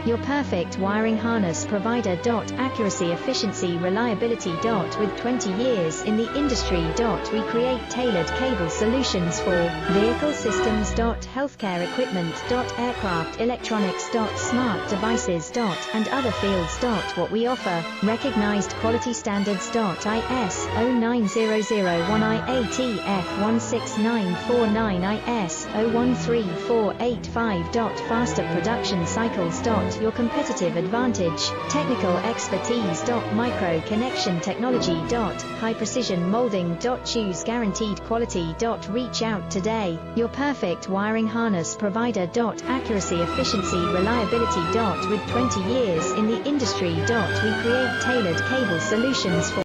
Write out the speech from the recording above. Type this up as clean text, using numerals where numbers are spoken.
your perfect wiring harness provider. Accuracy, efficiency, reliability. With 20 years in the industry. We create tailored cable solutions for vehicle systems. Healthcare equipment. Aircraft electronics. Smart devices. And other fields. What we offer, recognized quality standards. ISO 9001, IATF 16949, ISO 13485. Faster production cycles. Your competitive advantage, technical expertise. Micro connection technology. High precision molding. Choose guaranteed quality. Reach out today, your perfect wiring harness provider. Accuracy, efficiency, reliability. With 20 years in the industry. We create tailored cable solutions for